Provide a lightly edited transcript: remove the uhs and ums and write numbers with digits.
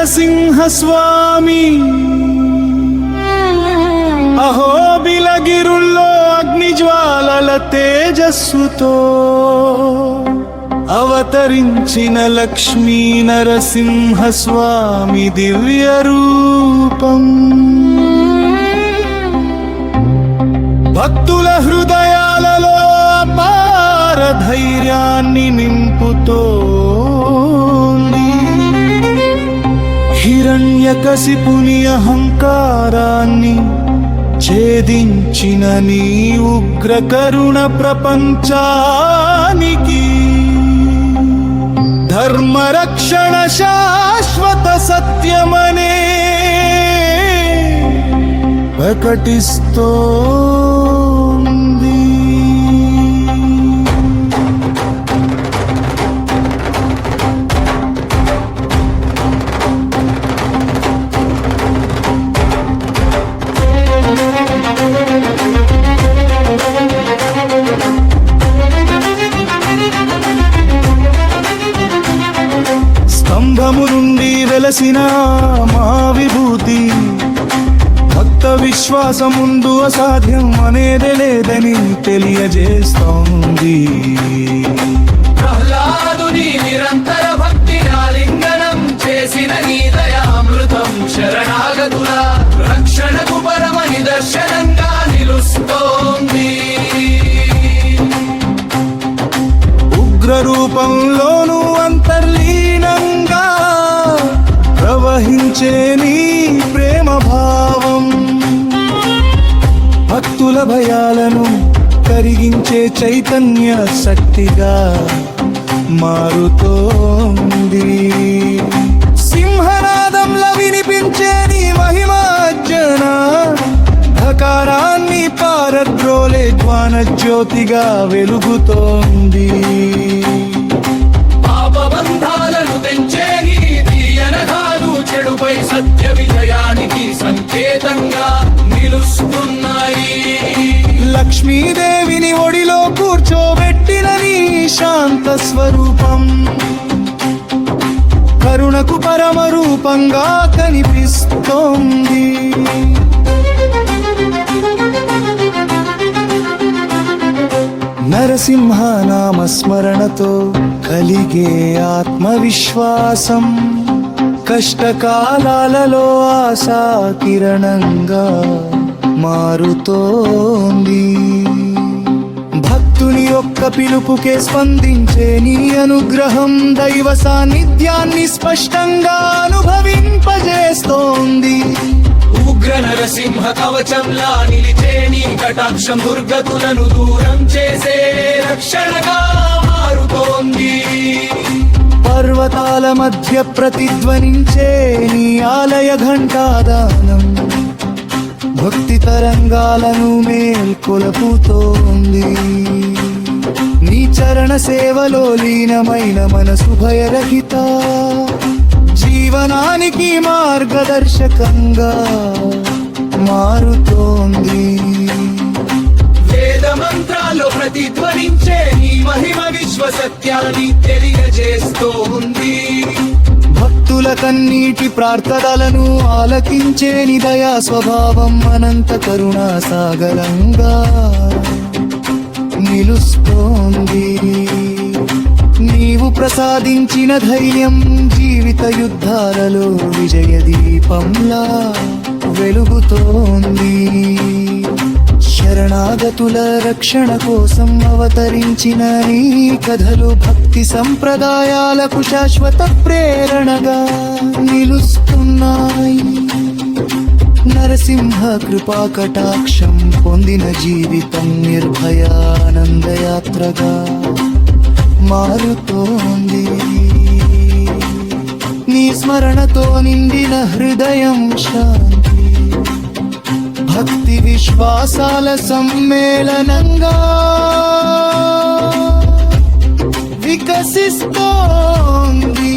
నరసింహస్వామి అహోబిలగిరుల్లో అగ్నిజ్వాలల తేజస్సుతో అవతరించిన లక్ష్మీ నరసింహస్వామి దివ్య రూపం భక్తుల హృదయాలలో అపార ధైర్యాన్ని నింపుతోంది. హిరణ్యకశిపుని అహంకారాన్ని ఛేదించిన నీ ఉగ్ర కరుణ ప్రపంచానికి ధర్మరక్షణ శాశ్వత సత్యమనే ప్రకటిస్తోంది. స్తంభము నుండి వెలసిన మా విభూతి భక్త విశ్వాసముందు అసాధ్యం అనేది లేదని తెలియజేస్తోంది. ప్రహ్లాదుని నిరంతర భక్తి ఆలింగనం చేసిన నీ దయామృతం శరణాగతుల రక్షణకు పరమ నిదర్శనంగా నిలుస్తోంది. ఉగ్ర రూపంలోనూ అంతర్లీనంగా ప్రవహించే నీ ప్రేమ భావం భక్తుల భయాలను కరిగించే చైతన్య శక్తిగా మారుతోంది. సింహనాదంలా వినిపించే నీ మహిమార్జన ధకారాన్ని పారద్రోలే జ్ఞాన జ్యోతిగా వెలుగుతోంది. పాపబంధాలను తెంచే నీ తీయనగాలు చెడుపై సత్య విజయానికి సంకేతంగా నిలుస్తున్నాయి. లక్ష్మీదేవిని ఒడిలో కూర్చోబెట్టిన నీ శాంత స్వరూపం కరుణకు పరమ రూపంగా కనిపిస్తోంది. నరసింహ నామస్మరణతో కలిగే ఆత్మవిశ్వాసం కష్టకాలాలలో ఆశా కిరణంగా మారుతోంది. భక్తుని యొక్క పిలుపుకే స్పందించే నీ అనుగ్రహం దైవ సాన్నిధ్యాన్ని స్పష్టంగా అనుభవింపజేస్తోంది. ఉగ్ర నరసింహ కవచంలా నిలిచే నీ కటాక్షం దుర్గతులను దూరం చేసే రక్షణగా మారుతోంది. పర్వతాల మధ్య ప్రతిధ్వనించే నీ ఆలయ ఘంటాదానం భక్తి తరంగాలను మేల్కొలపుతోంది. నీ చరణ సేవలో లీనమైన మనసు భయరహిత జీవనానికి మార్గదర్శకంగా మారుతోంది. వేద మంత్రాల్లో ప్రతిధ్వనించే నీ మహిమ విశ్వ సత్యాన్ని తెలియజేస్తోంది. భక్తుల కన్నీటి ప్రార్థనలను ఆలకించే నీ దయా స్వభావం అనంత కరుణా సాగరంగా నిలుస్తోంది. నీవు ప్రసాదించిన ధైర్యం జీవిత యుద్ధాలలో విజయ దీపంలా వెలుగుతోంది. శరణాగతుల రక్షణ కోసం అవతరించిన నీ కథలు భక్తి సంప్రదాయాలకు శాశ్వత ప్రేరణగా నిలుస్తున్నాయి. నరసింహ కృపా కటాక్షం పొందిన జీవితం నిర్భయానందయాత్రగా మారుతోంది. నీ స్మరణతో నిండిన హృదయం శాంతి భక్తి విశ్వాసాల సమ్మేళనంగా వికసిస్తోంది.